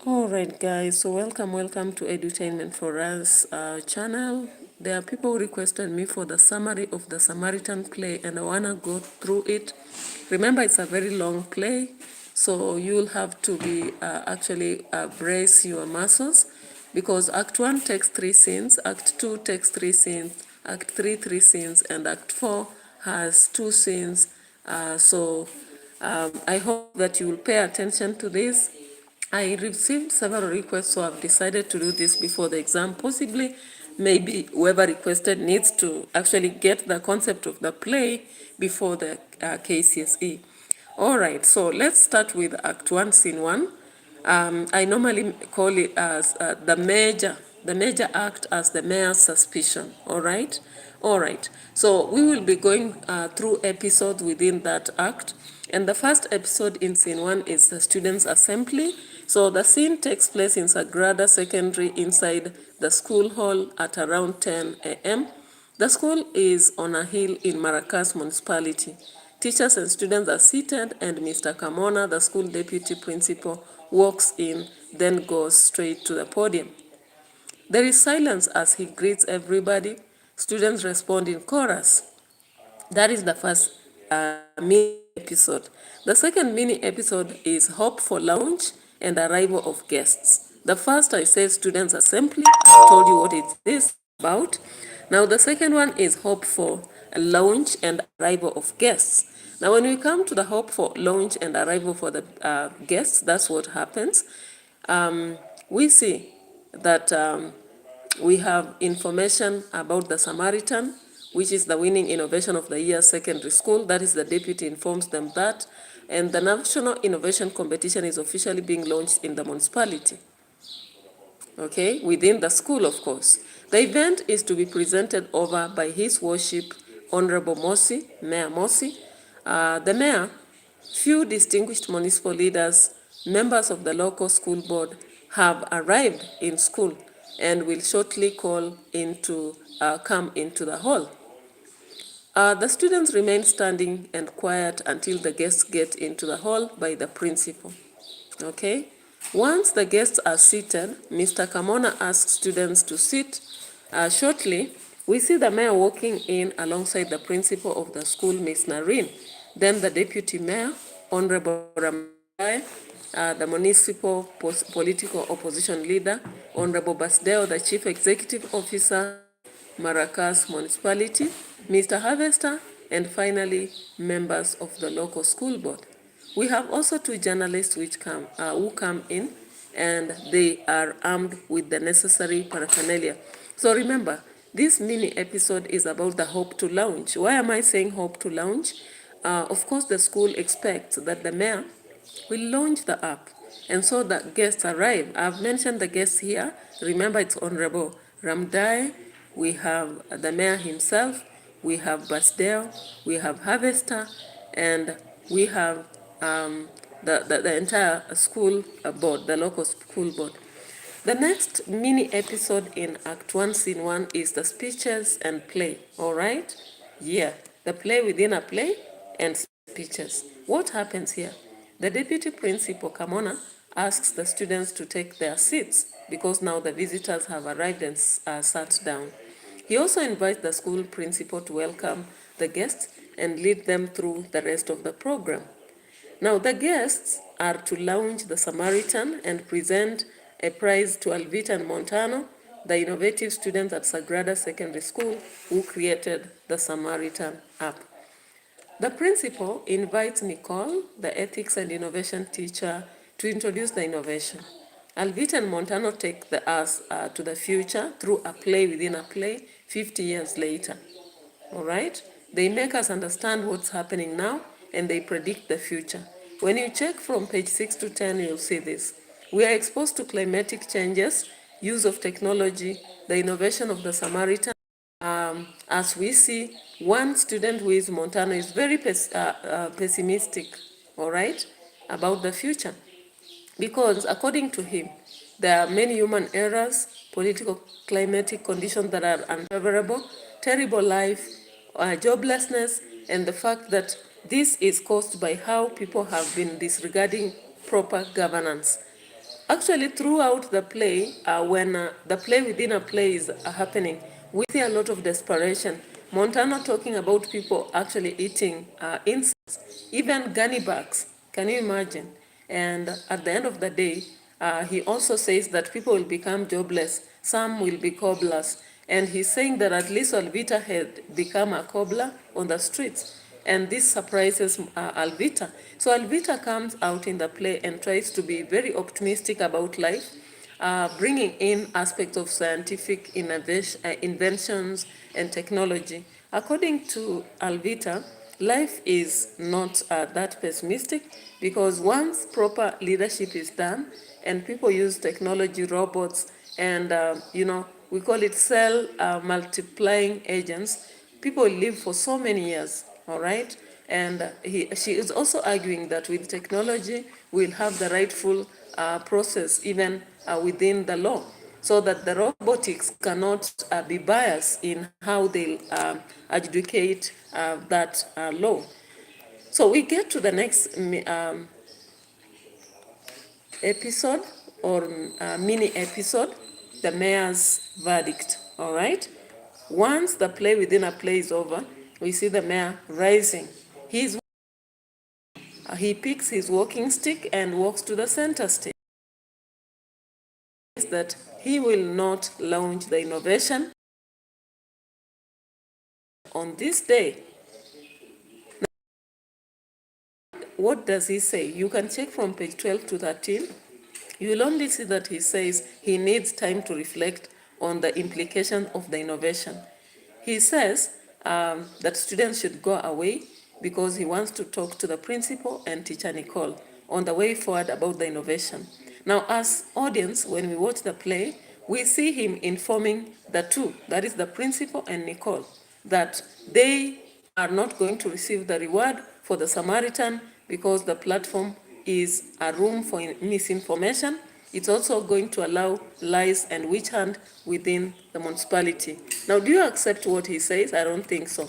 Alright guys, so welcome to Edutainment for Us channel. There are people who requested me for the summary of the Samaritan play, and I wanna go through it. Remember, it's a very long play, so you'll have to be actually brace your muscles, because Act 1 takes 3 scenes, Act 2 takes 3 scenes, Act 3 3 scenes, and Act 4 has 2 scenes. I hope that you will pay attention to this. I received several requests, so I've decided to do this before the exam. Possibly, maybe whoever requested needs to actually get the concept of the play before the KCSE. All right, so let's start with Act 1, Scene 1. I normally call it as the major act as the mayor's suspicion. All right. So we will be going through episodes within that act, and the first episode in Scene 1 is the students' assembly. So the scene takes place in Sagrada Secondary inside the school hall at around 10 a.m. The school is on a hill in Maracas municipality. Teachers and students are seated, and Mr. Kamona, the school deputy principal, walks in, then goes straight to the podium. There is silence as he greets everybody. Students respond in chorus. That is the first mini episode. The second mini episode is Hope for Lounge and Arrival of Guests. The first, I said, students assembly. I told you what it is about. Now the second one is Hope for Lounge and Arrival of Guests. Now when we come to the Hope for Lounge and Arrival for the guests, that's what happens. We see that we have information about the Samaritan, which is the winning innovation of the year secondary school. That is, the deputy informs them that. And the national innovation competition is officially being launched in the municipality. Okay, within the school, of course. The event is to be presented over by His Worship, Honorable Mosi, Mayor Mosi. The mayor, few distinguished municipal leaders, members of the local school board have arrived in school and will shortly come into the hall. The students remain standing and quiet until the guests get into the hall by the principal. Okay? Once the guests are seated, Mr. Kamona asks students to sit. Shortly, we see the mayor walking in alongside the principal of the school, Miss Narine. Then the deputy mayor, Honorable Ramai, the municipal political opposition leader, Honorable Basdeo, the chief executive officer, Maracas municipality, Mr. Harvester, and finally, members of the local school board. We have also 2 journalists who come in, and they are armed with the necessary paraphernalia. So remember, this mini episode is about the Hope to Lounge. Why am I saying Hope to Lounge? Of course, the school expects that the mayor will launch the app, and so the guests arrive. I've mentioned the guests here. Remember, it's Honorable Ramdai. We have the mayor himself. We have Basdeo. We have Harvester, and we have the entire school board, the local school board. The next mini episode in Act 1, Scene 1 is the speeches and play, all right? Yeah, the play within a play and speeches. What happens here? The deputy principal, Kamona, asks the students to take their seats because now the visitors have arrived and sat down. He also invites the school principal to welcome the guests and lead them through the rest of the program. Now, the guests are to launch the Samaritan and present a prize to Alvita and Montano, the innovative students at Sagrada Secondary School who created the Samaritan app. The principal invites Nicole, the ethics and innovation teacher, to introduce the innovation. Alvita and Montano take us to the future through a play within a play 50 years later. All right? They make us understand what's happening now, and they predict the future. When you check from page 6 to 10, you'll see this. We are exposed to climatic changes, use of technology, the innovation of the Samaritan. As we see, one student who is Montano is very pessimistic, all right, about the future. Because according to him, there are many human errors, political climatic conditions that are unfavorable, terrible life, joblessness, and the fact that This is caused by how people have been disregarding proper governance. Actually, throughout the play, when the play within a play is happening, we see a lot of desperation. Montano talking about people actually eating insects, even gunny bugs. Can you imagine? And at the end of the day, he also says that people will become jobless. Some will be cobblers. And he's saying that at least Alvita had become a cobbler on the streets. And this surprises Alvita. So Alvita comes out in the play and tries to be very optimistic about life, bringing in aspects of scientific inventions and technology. According to Alvita, life is not that pessimistic, because once proper leadership is done and people use technology, robots, and we call it cell multiplying agents, people live for so many years, all right? And she is also arguing that with technology, we'll have the rightful process even within the law, so that the robotics cannot be biased in how they adjudicate that law. So we get to the next episode, or mini episode, the mayor's verdict, all right? Once the play within a play is over, we see the mayor rising. He picks his walking stick and walks to the center stage. That he will not launch the innovation on this day. What does he say? You can check from page 12 to 13. You will only see that he says he needs time to reflect on the implications of the innovation. He says that students should go away because he wants to talk to the principal and teacher Nicole on the way forward about the innovation. Now, as audience, when we watch the play, we see him informing the two, that is the principal and Nicole, that they are not going to receive the reward for the Samaritan because the platform is a room for misinformation. It's also going to allow lies and witch hunt within the municipality. Now, do you accept what he says? I don't think so.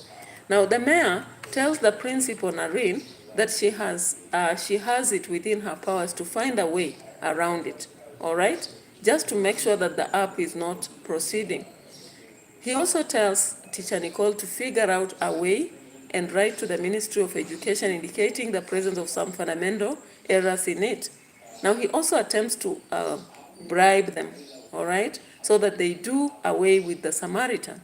Now, the mayor tells the principal, Narine, that she has it within her powers to find a way around it, all right? Just to make sure that the app is not proceeding. He also tells teacher Nicole to figure out a way and write to the Ministry of Education indicating the presence of some fundamental errors in it. Now, he also attempts to bribe them, all right, so that they do away with the Samaritan.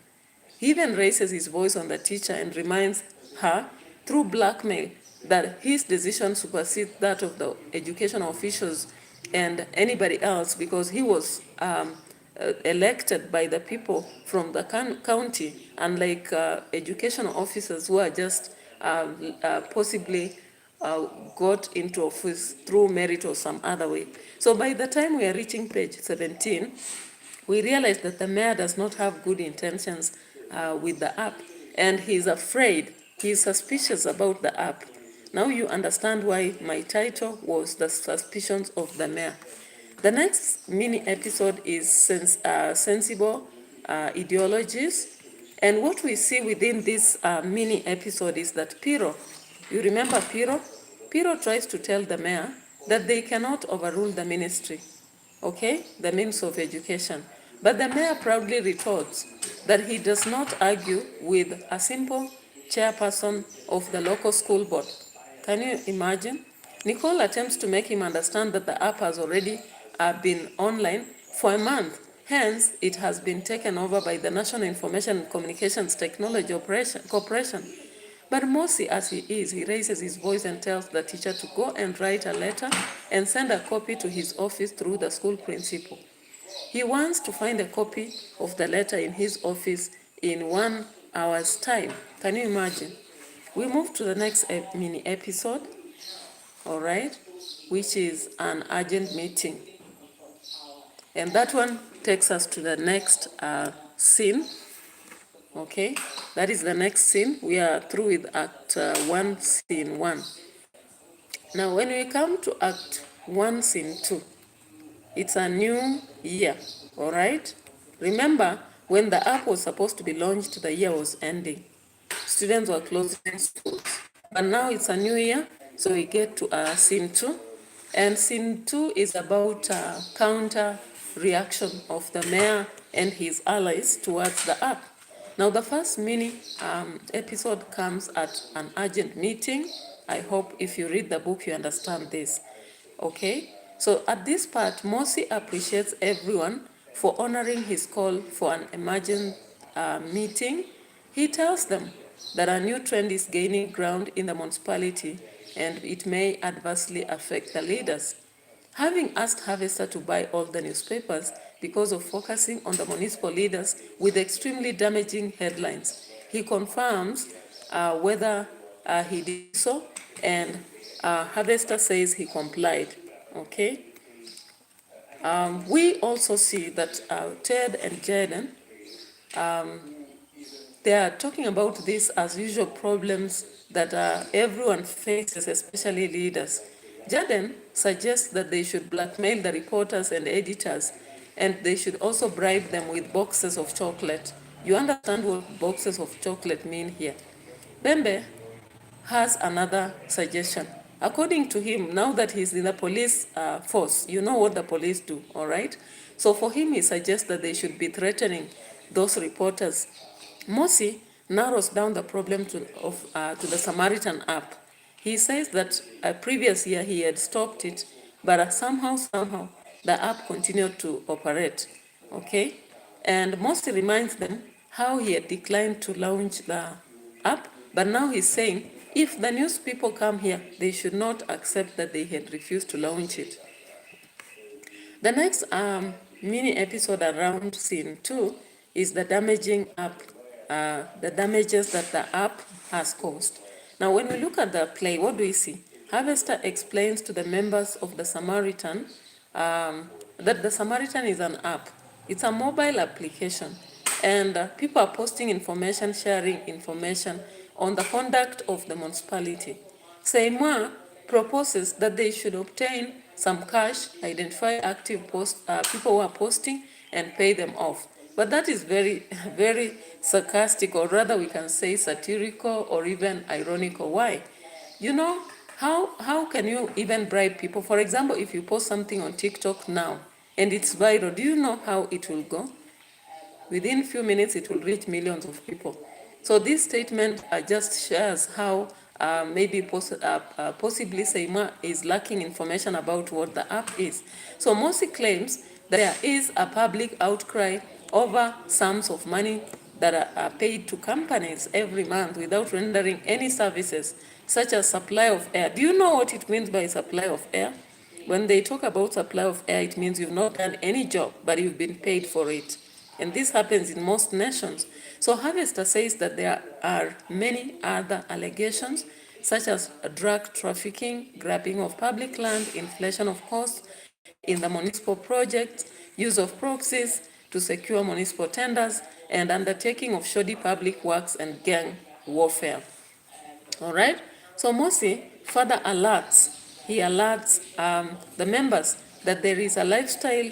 He even raises his voice on the teacher and reminds her, through blackmail, that his decision supersedes that of the educational officials and anybody else, because he was elected by the people from the county, unlike educational officers who are just possibly got into office through merit or some other way. So by the time we are reaching page 17, we realize that the mayor does not have good intentions with the app, and he's afraid, he's suspicious about the app. Now you understand why my title was The Suspicions of the Mayor. The next mini episode is Sensible Ideologies. And what we see within this mini episode is that Piro, you remember Piro? Piro tries to tell the mayor that they cannot overrule the ministry, okay, the Ministry of Education. But the mayor proudly retorts that he does not argue with a simple chairperson of the local school board. Can you imagine? Nicole attempts to make him understand that the app has already been online for a month. Hence, it has been taken over by the National Information and Communications Technology Corporation. But Mosi, as he is, he raises his voice and tells the teacher to go and write a letter and send a copy to his office through the school principal. He wants to find a copy of the letter in his office in 1 hour's time. Can you imagine? We move to the next mini episode, all right, which is an urgent meeting. And that one takes us to the next scene, okay? That is the next scene. We are through with Act 1, Scene 1. Now, when we come to Act 1, Scene 2, it's a new year, all right? Remember, when the app was supposed to be launched, the year was ending. Students were closing schools. But now it's a new year, so we get to scene 2. And scene 2 is about counter reaction of the mayor and his allies towards the app. Now the first mini episode comes at an urgent meeting. I hope if you read the book you understand this. Okay, so at this part, Mosi appreciates everyone for honoring his call for an emergent meeting. He tells them that a new trend is gaining ground in the municipality and it may adversely affect the leaders. Having asked Harvester to buy all the newspapers because of focusing on the municipal leaders with extremely damaging headlines, he confirms whether he did so, and Harvester says he complied. Okay. We also see that Ted and Jaden, they are talking about this as usual problems that everyone faces, especially leaders. Jaden suggests that they should blackmail the reporters and editors, and they should also bribe them with boxes of chocolate. You understand what boxes of chocolate mean here. Bembe has another suggestion. According to him, now that he's in the police force, you know what the police do, all right? So for him, he suggests that they should be threatening those reporters. Mosi narrows down the problem to the Samaritan app. He says that a previous year he had stopped it, but somehow, the app continued to operate, okay? And Mosi reminds them how he had declined to launch the app, but now he's saying if the news people come here, they should not accept that they had refused to launch it. The next mini episode around scene 2 is the damaging app, the damages that the app has caused. Now, when we look at the play, what do we see? Harvester explains to the members of the Samaritan that the Samaritan is an app. It's a mobile application, and people are posting information, sharing information on the conduct of the municipality. Seymour proposes that they should obtain some cash, identify active people who are posting, and pay them off. But that is very, very sarcastic, or rather we can say satirical or even ironical. Why? You know, how can you even bribe people? For example, if you post something on TikTok now and it's viral, do you know how it will go? Within few minutes, it will reach millions of people. So this statement just shares how maybe possibly Seima is lacking information about what the app is. So Mosi claims that there is a public outcry over sums of money that are paid to companies every month without rendering any services, such as supply of air. Do you know what it means by supply of air? When they talk about supply of air, it means you've not done any job, but you've been paid for it. And this happens in most nations. So Harvester says that there are many other allegations, such as drug trafficking, grabbing of public land, inflation of costs in the municipal projects, use of proxies to secure municipal tenders, and undertaking of shoddy public works and gang warfare. All right? So Mosi further alerts, the members that there is a lifestyle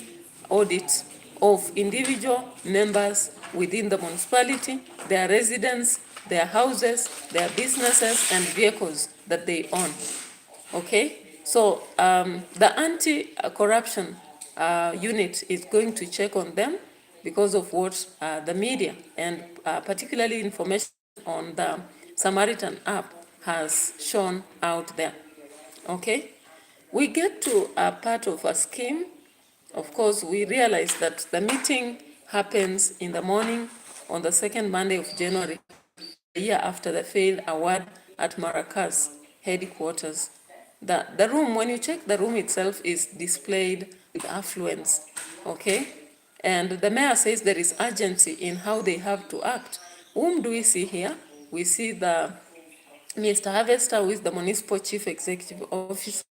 audit of individual members within the municipality, their residence, their houses, their businesses, and vehicles that they own. Okay? So the anti-corruption unit is going to check on them because of what the media and particularly information on the Samaritan app has shown out there. Okay? We get to a part of a scheme. Of course, we realize that the meeting happens in the morning on the second Monday of January, a year after the failed award at Maracas headquarters. The room, when you check the room itself, is displayed with affluence, okay? And the mayor says there is urgency in how they have to act. Whom do we see here? We see the Mr. Harvester, who is the municipal chief executive officer.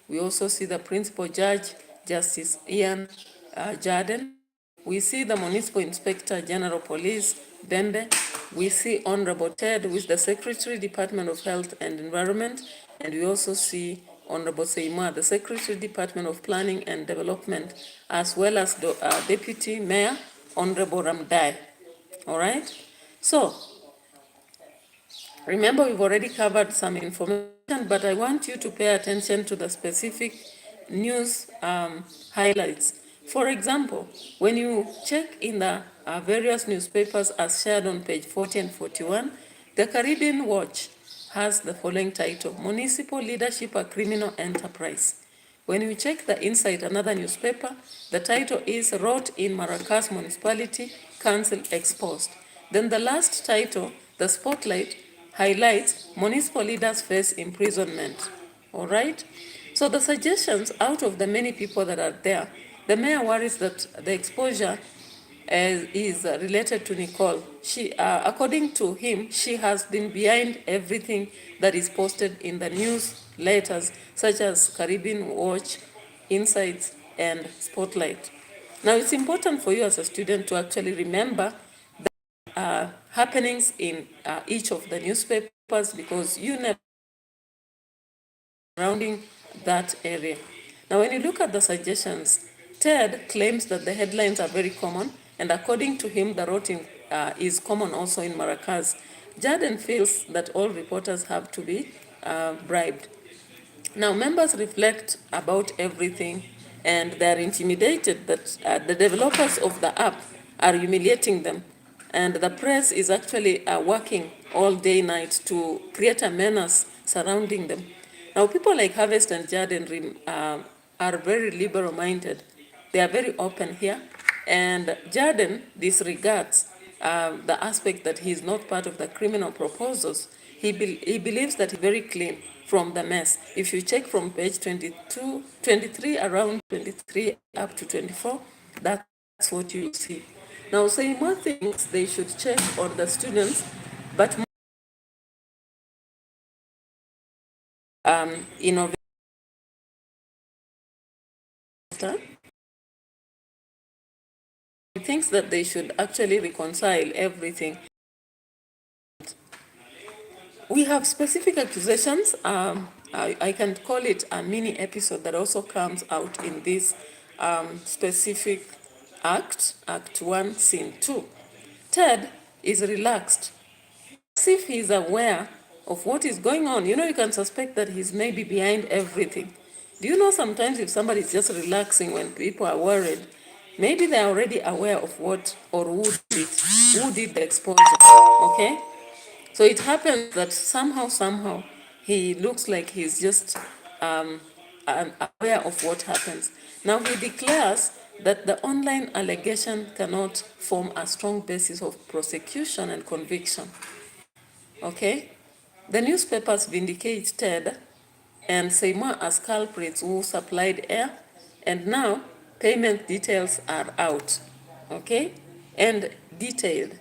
We also see the principal judge, Justice Ian Jaden. We see the municipal inspector general police, Bembe. We see Honorable Ted, who is the secretary, Department of Health and Environment. And we also see Honorable Seima, the secretary, Department of Planning and Development, as well as the deputy mayor, Honorable Ramdai. All right? So, Remember, we've already covered some information, but I want you to pay attention to the specific news highlights. For example, when you check in the various newspapers as shared on page 40 and 41, the Caribbean Watch has the following title: Municipal Leadership a Criminal Enterprise. When you check the Insight, another newspaper, the title is Rot in Maracas Municipality, Council Exposed. Then the last title, the Spotlight, highlights municipal leaders face imprisonment. All right? So the suggestions out of the many people that are there, the mayor worries that the exposure is related to Nicole. According to him, she has been behind everything that is posted in the newsletters, such as Caribbean Watch, Insights, and Spotlight. Now, it's important for you as a student to actually remember happenings in each of the newspapers, because you never surrounding that area. Now, when you look at the suggestions, Ted claims that the headlines are very common, and according to him, the rotting is common also in Maracas. Jordan feels that all reporters have to be bribed. Now, members reflect about everything, and they are intimidated that the developers of the app are humiliating them, and the press is actually working all day night to create a menace surrounding them. Now, people like Harvest and Jordan are very liberal-minded. They are very open here, and Jordan disregards the aspect that he is not part of the criminal proposals. He believes that he's very clean from the mess. If you check from page 22, 23, around 23 up to 24, that's what you see. Now, saying more things they should check on the students, but innovation. He thinks that they should actually reconcile everything. We have specific accusations. I can call it a mini episode that also comes out in this specific act, Act 1, Scene 2. Ted is relaxed, as if he's aware of what is going on. You know, you can suspect that he's maybe behind everything. Do you know sometimes if somebody is just relaxing when people are worried, maybe they're already aware of what or who did the exposure, okay? So it happens that somehow, he looks like he's just aware of what happens. Now he declares that the online allegation cannot form a strong basis of prosecution and conviction. Okay? The newspapers vindicate Ted and Seymour as culprits who supplied air, and now payment details are out. Okay? And detailed.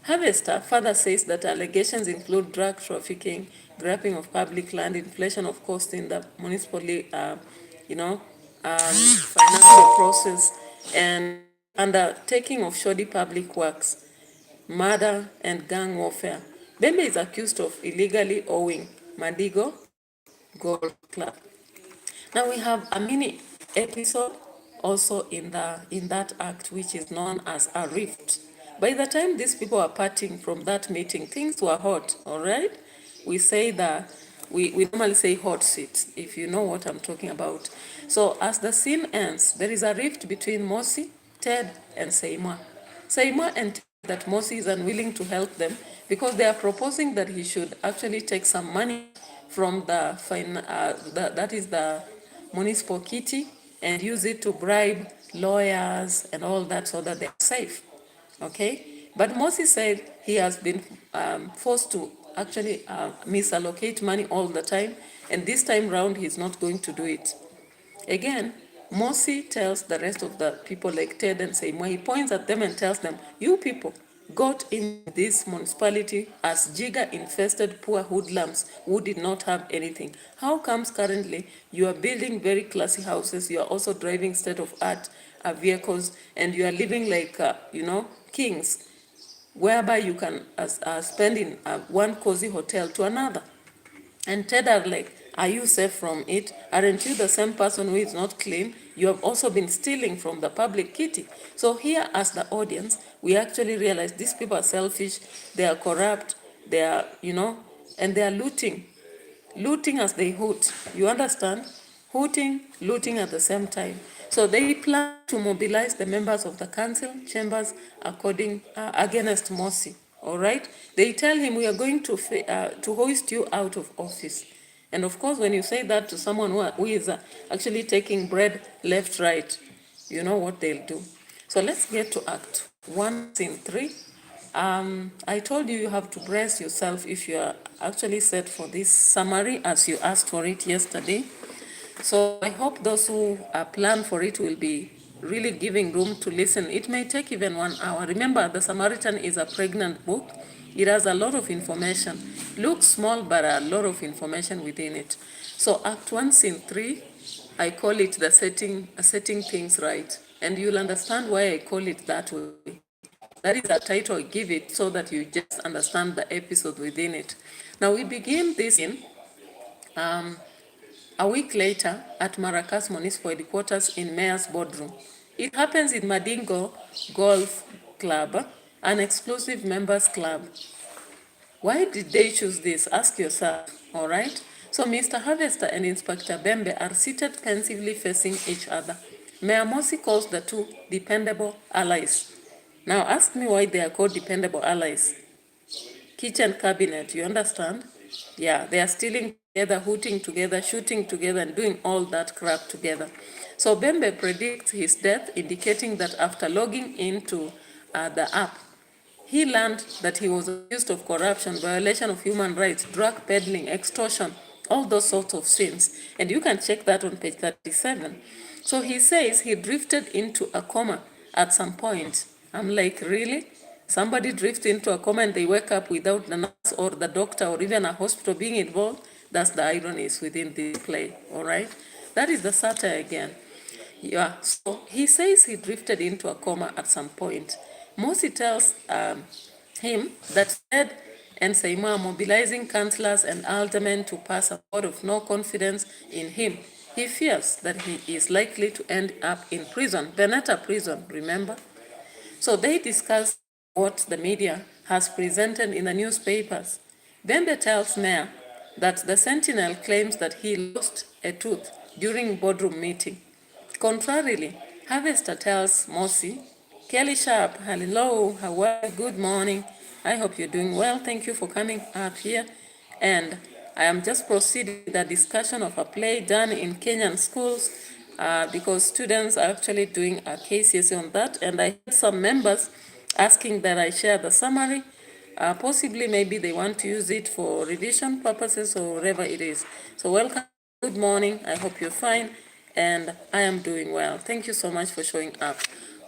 Harvester further says that allegations include drug trafficking, grabbing of public land, inflation of cost in the municipally, financial process, and undertaking of shoddy public works, murder, and gang warfare. Bembe is accused of illegally owing Madigo Golf Club. Now we have a mini episode also in that act, which is known as a rift. By the time these people are parting from that meeting, things were hot, all right? We say that we normally say hot seat, if you know what I'm talking about. So as the scene ends, there is a rift between Mosi, Ted, and Seymour. Seymour and Ted that Mosi is unwilling to help them because they are proposing that he should actually take some money from that is the municipal kitty, and use it to bribe lawyers and all that so that they're safe. Okay? But Moses said he has been forced to actually misallocate money all the time, and this time round he's not going to do it. Again, Mosi tells the rest of the people like Ted and Seymour, he points at them and tells them, you people got in this municipality as Jiga-infested poor hoodlums who did not have anything. How comes currently you are building very classy houses, you are also driving state-of-art vehicles, and you are living like, kings, whereby you can spend in one cozy hotel to another? And Ted are like, are you safe from it? Aren't you the same person who is not clean? You have also been stealing from the public kitty. So here as the audience, we actually realize these people are selfish, they are corrupt, They are, and they are looting as they hoot. You understand? Hooting, looting at the same time. So they plan to mobilize the members of the council chambers against Morsi. All right? They tell him, we are going to hoist you out of office. And of course, when you say that to someone who is actually taking bread left, right, you know what they'll do. So let's get to Act 1, Scene 3. I told you have to brace yourself if you are actually set for this summary as you asked for it yesterday. So I hope those who plan for it will be really giving room to listen. It may take even 1 hour. Remember, The Samaritan is a pregnant book. It has a lot of information. Looks small, but a lot of information within it. So Act 1, Scene 3, I call it the setting things right. And you'll understand why I call it that way. That is a title I give it so that you just understand the episode within it. Now we begin this in a week later at Maracas Municipal Headquarters in Mayor's Boardroom. It happens in Madingo Golf Club, an exclusive members club. Why did they choose this? Ask yourself, all right? So Mr. Harvester and Inspector Bembe are seated pensively facing each other. Mayor Mosi calls the two dependable allies. Now ask me why they are called dependable allies. Kitchen cabinet, you understand? Yeah, they are stealing together, hooting together, shooting together, and doing all that crap together. So Bembe predicts his death, indicating that after logging into the app, he learned that he was accused of corruption, violation of human rights, drug peddling, extortion, all those sorts of sins. And you can check that on page 37. So he says he drifted into a coma at some point. I'm like, really? Somebody drifts into a coma and they wake up without the nurse or the doctor or even a hospital being involved? That's the irony within this play, all right? That is the satire again. Yeah, so he says he drifted into a coma at some point. Mosi tells him that Ed and Seymour are mobilizing councillors and aldermen to pass a vote of no confidence in him. He fears that he is likely to end up in prison, Veneta prison, remember? So they discuss what the media has presented in the newspapers. Bembe tells Mayor that the Sentinel claims that he lost a tooth during boardroom meeting. Contrarily, Harvester tells Mosi, Kelly Sharp, hello, how are you? Good morning. I hope you're doing well. Thank you for coming up here. And I am just proceeding with the discussion of a play done in Kenyan schools because students are actually doing a KCSE on that. And I had some members asking that I share the summary. Possibly, maybe they want to use it for revision purposes or whatever it is. So welcome. Good morning. I hope you're fine. And I am doing well. Thank you so much for showing up.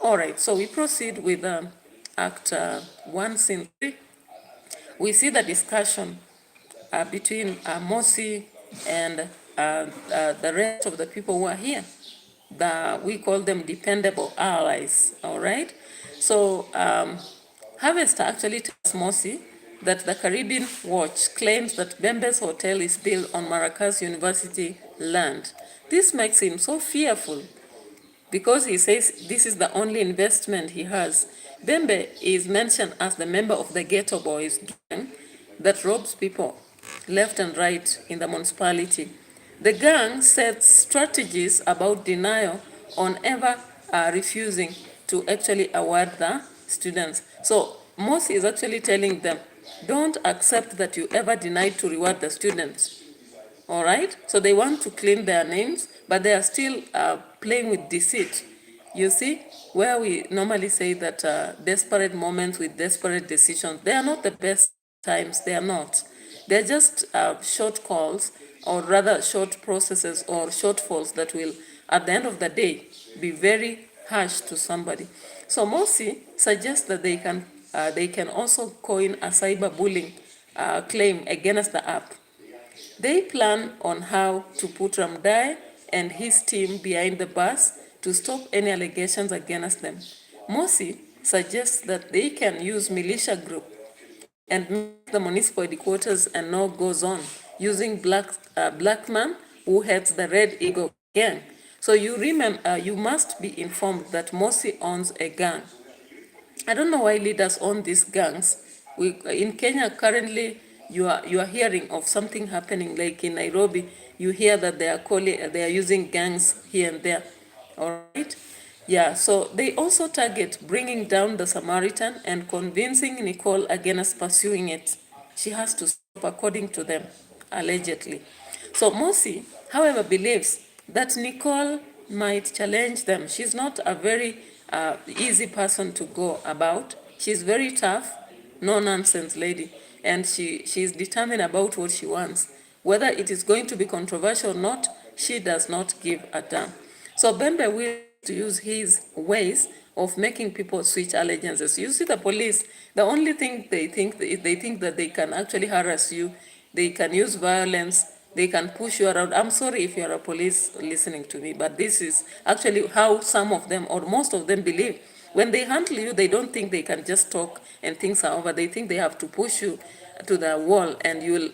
All right, so we proceed with Act 1, Scene 3. We see the discussion between Mosi and the rest of the people who are here. We call them dependable allies, all right? So Harvester actually tells Mosi that the Caribbean Watch claims that Bembe's hotel is built on Maracas University land. This makes him so fearful because he says this is the only investment he has. Bembe is mentioned as the member of the Ghetto Boys gang that robs people left and right in the municipality. The gang sets strategies about denial on ever refusing to actually award the students. So Mosi is actually telling them, don't accept that you ever denied to reward the students. All right? So they want to clean their names, but they are still playing with deceit. You see, where we normally say that desperate moments with desperate decisions, they are not the best times, they are not. They're just short calls, or rather short processes or shortfalls that will, at the end of the day, be very harsh to somebody. So Mosi suggests that they can also coin a cyberbullying claim against the app. They plan on how to put Ramdai and his team behind the bus to stop any allegations against them. Mosi suggests that they can use militia group and make the municipal headquarters a no-go zone using Blackman, who heads the Red Eagle gang. So you must be informed that Mosi owns a gang. I don't know why leaders own these gangs, In Kenya currently, you are hearing of something happening, like in Nairobi, you hear that they are using gangs here and there. All right. Yeah, so they also target bringing down the Samaritan and convincing Nicole against pursuing it. She has to stop, according to them, allegedly. So Mosi, however, believes that Nicole might challenge them. She's not a very easy person to go about. She's very tough, no-nonsense lady, and she's determined about what she wants. Whether it is going to be controversial or not, she does not give a damn. So Bembe will to use his ways of making people switch allegiances. You see the police, the only thing they think that they can actually harass you, they can use violence, they can push you around. I'm sorry if you're a police listening to me, but this is actually how some of them or most of them believe. When they handle you, they don't think they can just talk and things are over. They think they have to push you to the wall and you will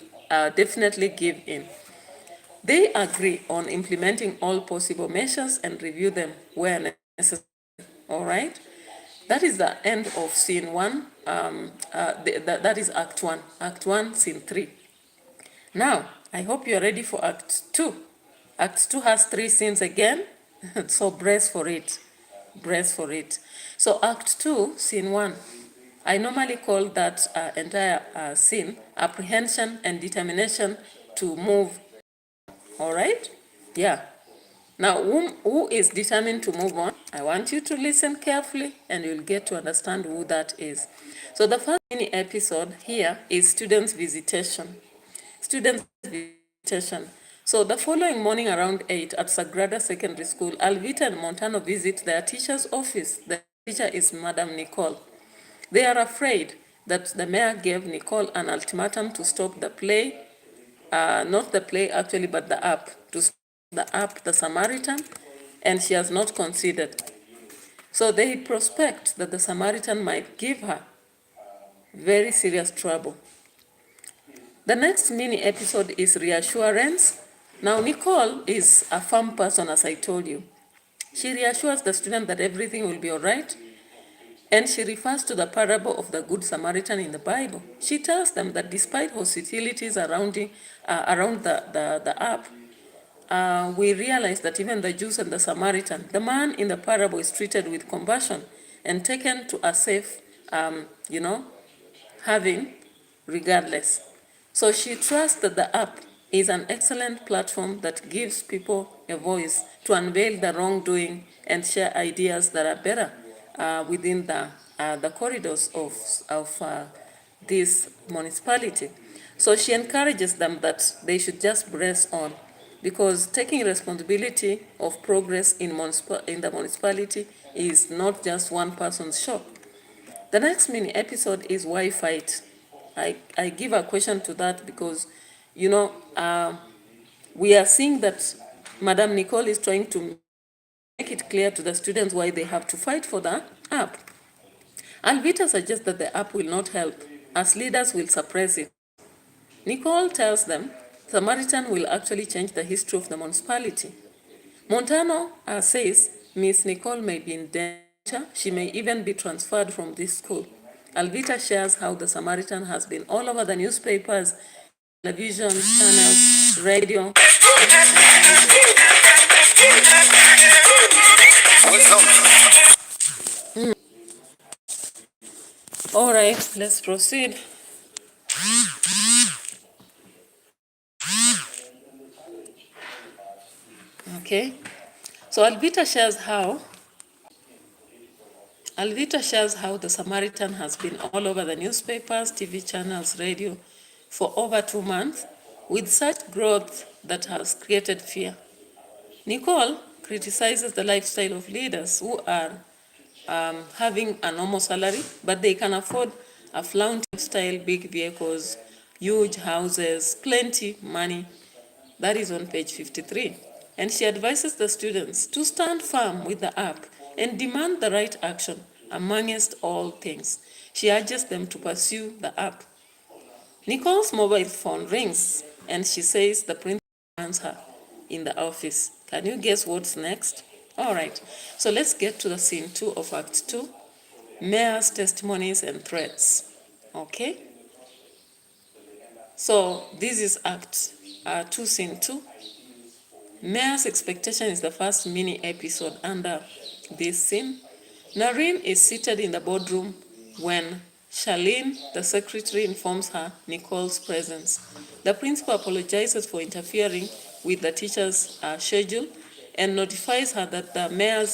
definitely give in. They agree on implementing all possible measures and review them where necessary. All right? That is the end of scene 1. That is Act 1. Act 1, scene 3. Now, I hope you are ready for Act 2. Act 2 has 3 scenes again, so brace for it. Brace for it. So Act 2, scene 1. I normally call that entire scene apprehension and determination to move. All right? Yeah. Now, who is determined to move on? I want you to listen carefully and you'll get to understand who that is. So the first mini episode here is students' visitation. Students' visitation. So the following morning around 8 at Sagrada Secondary School, Alvita and Montano visit their teacher's office. The teacher is Madam Nicole. They are afraid that the mayor gave Nicole an ultimatum to stop the play, not the play actually, but the app, to stop the app, The Samaritan, and she has not considered. So they prospect that the Samaritan might give her very serious trouble. The next mini episode is reassurance. Now, Nicole is a firm person, as I told you. She reassures the student that everything will be all right, and she refers to the parable of the Good Samaritan in the Bible. She tells them that despite hostilities around the app, we realize that even the Jews and the Samaritan, the man in the parable is treated with compassion and taken to a safe, having regardless. So she trusts that the app is an excellent platform that gives people a voice to unveil the wrongdoing and share ideas that are better within the corridors of this municipality. So she encourages them that they should just brace on, because taking responsibility of progress in the municipality is not just one person's show. The next mini episode is why fight. I give a question to that because, we are seeing that Madam Nicole is trying to make it clear to the students why they have to fight for the app. Alvita suggests that the app will not help, as leaders will suppress it. Nicole tells them Samaritan will actually change the history of the municipality. Montano says Miss Nicole may be in danger. She may even be transferred from this school. Alvita shares how the Samaritan has been all over the newspapers, television channels, radio. All right, let's proceed. Okay, so Alvita shares how the Samaritan has been all over the newspapers, TV channels, radio for over 2 months, with such growth that has created fear. Nicole criticizes the lifestyle of leaders who are having a normal salary, but they can afford a flaunting style, big vehicles, huge houses, plenty money. That is on page 53. And she advises the students to stand firm with the app and demand the right action amongst all things. She urges them to pursue the app. Nicole's mobile phone rings and she says the principal wants her in the office. Can you guess what's next? All right, so let's get to the scene 2 of Act 2, Mayor's testimonies and threats. Okay? So this is Act 2, Scene 2. Mayor's expectation is the first mini episode under this scene. Nareen is seated in the boardroom when Charlene, the secretary, informs her Nicole's presence. The principal apologizes for interfering with the teacher's schedule and notifies her that the mayor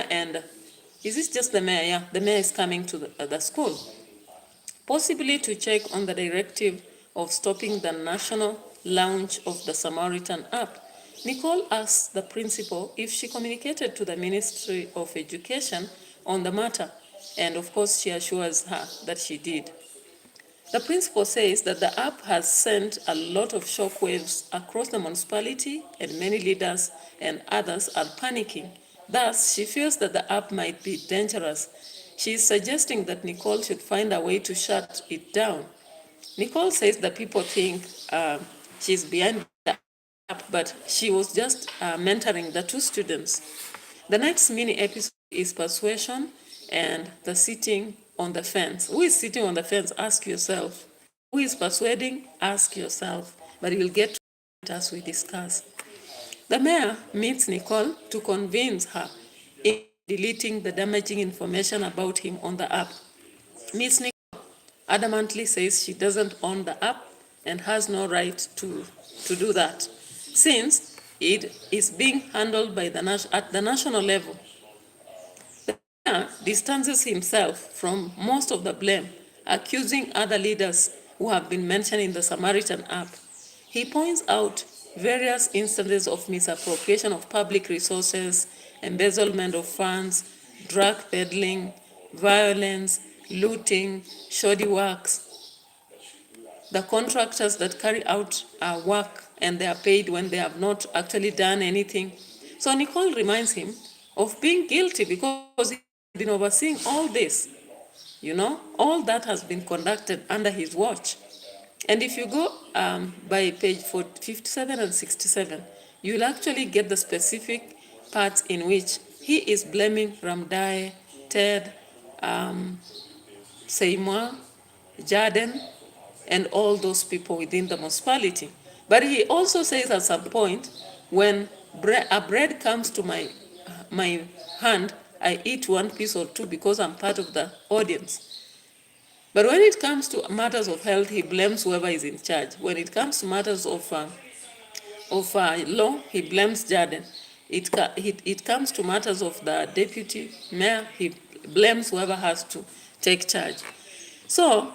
and, is this just the mayor? Yeah, the mayor is coming to the school, possibly to check on the directive of stopping the national launch of the Samaritan app. Nicole asks the principal if she communicated to the Ministry of Education on the matter, and of course she assures her that she did. The principal says that the app has sent a lot of shockwaves across the municipality, and many leaders and others are panicking. Thus, she feels that the app might be dangerous. She is suggesting that Nicole should find a way to shut it down. Nicole says that people think she's behind the app, but she was just mentoring the two students. The next mini episode is persuasion and the sitting on the fence. Who is sitting on the fence? Ask yourself. Who is persuading? Ask yourself. But you will get to it as we discuss. The mayor meets Nicole to convince her in deleting the damaging information about him on the app. Miss Nicole adamantly says she doesn't own the app and has no right to do that, since it is being handled by at the national level. The mayor distances himself from most of the blame, accusing other leaders who have been mentioned in the Samaritan app. He points out various instances of misappropriation of public resources, embezzlement of funds, drug peddling, violence, looting, shoddy works, the contractors that carry out work and they are paid when they have not actually done anything. So Nicole reminds him of being guilty because he's been overseeing all this. All that has been conducted under his watch. And if you go by page 57 and 67, you'll actually get the specific parts in which he is blaming Ramdae, Ted, Seymour, Jaden, and all those people within the municipality. But he also says at some point, when a bread comes to my hand, I eat one piece or two because I'm part of the audience. But when it comes to matters of health, he blames whoever is in charge. When it comes to matters of law, he blames Jaden. It comes to matters of the deputy mayor, he blames whoever has to take charge. So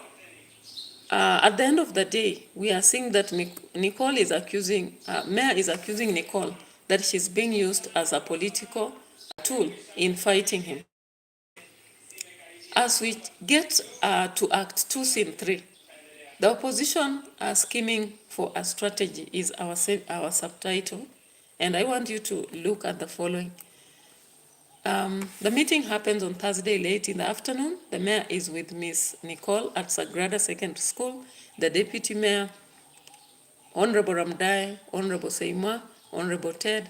at the end of the day, we are seeing that Nicole is accusing, Mayor is accusing Nicole that she's being used as a political tool in fighting him. As we get to Act 2, Scene 3, the opposition scheming for a strategy is our subtitle, and I want you to look at the following. The meeting happens on Thursday late in the afternoon. The mayor is with Miss Nicole at Sagrada Secondary School. The deputy mayor, Honorable Ramdae, Honorable Seymour, Honorable Ted,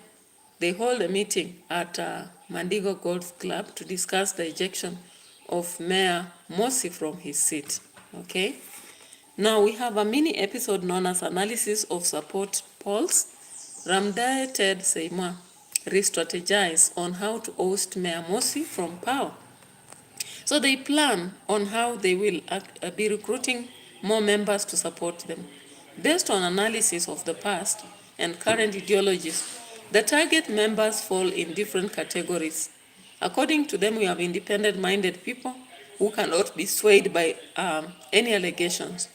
they hold a meeting at Mandigo Golf Club to discuss the ejection of Mayor Mosi from his seat. Okay? Now we have a mini episode known as Analysis of Support Polls. Ramdae, Ted, Seymour re-strategize on how to oust Mayor Mosi from power. So they plan on how they will be recruiting more members to support them. Based on analysis of the past and current ideologies, the target members fall in different categories. According to them, we have independent-minded people who cannot be swayed by any allegations.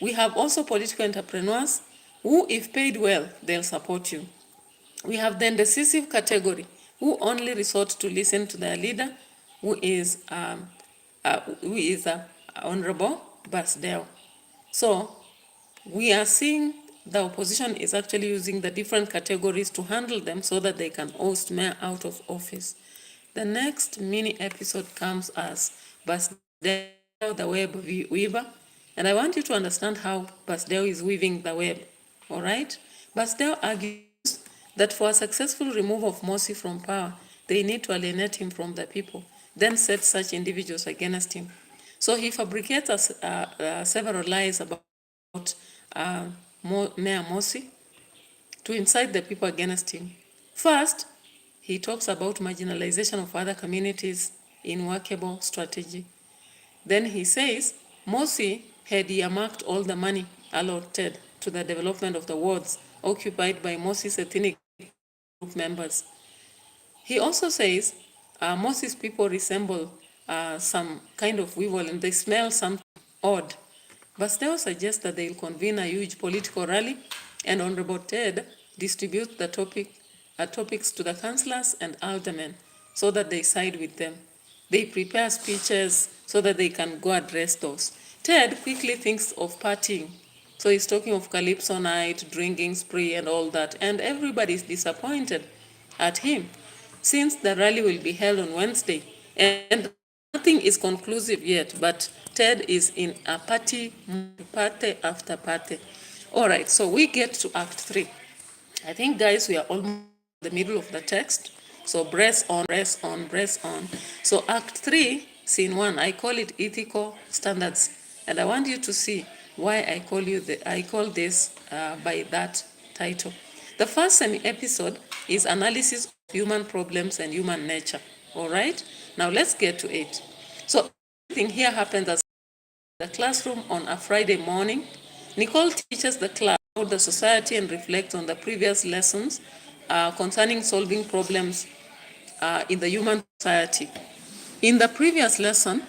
We have also political entrepreneurs who, if paid well, they'll support you. We have the indecisive category who only resort to listen to their leader, who is Honorable Basdeo. So we are seeing the opposition is actually using the different categories to handle them so that they can oust mayor out of office. The next mini episode comes as Basdeo, the web weaver, and I want you to understand how Basdeo is weaving the web. All right? Basdeo argues that for a successful removal of Mosi from power, they need to alienate him from the people, then set such individuals against him. So he fabricates several lies about uh, Mayor Mosi to incite the people against him. First, he talks about marginalization of other communities in workable strategy. Then he says Mosi had earmarked all the money allotted to the development of the wards occupied by Mosi's ethnic group members. He also says Mosi's people resemble some kind of weevil and they smell something odd. Basteo suggests that they will convene a huge political rally and Honorable Ted distribute the topics to the councillors and aldermen so that they side with them. They prepare speeches so that they can go address those. Ted quickly thinks of partying. So he's talking of calypso night, drinking spree and all that. And everybody is disappointed at him since the rally will be held on Wednesday. And nothing is conclusive yet, but Ted is in a party after party. All right, so we get to Act 3. I think, guys, we are almost in the middle of the text. So brace on, brace on, brace on. So Act 3, Scene 1, I call it Ethical Standards. And I want you to see why I call this by that title. The first semi-episode is analysis of human problems and human nature. All right? Now let's get to it. So everything here happens as the classroom on a Friday morning. Nicole teaches the class about the society and reflects on the previous lessons concerning solving problems in the human society. In the previous lesson,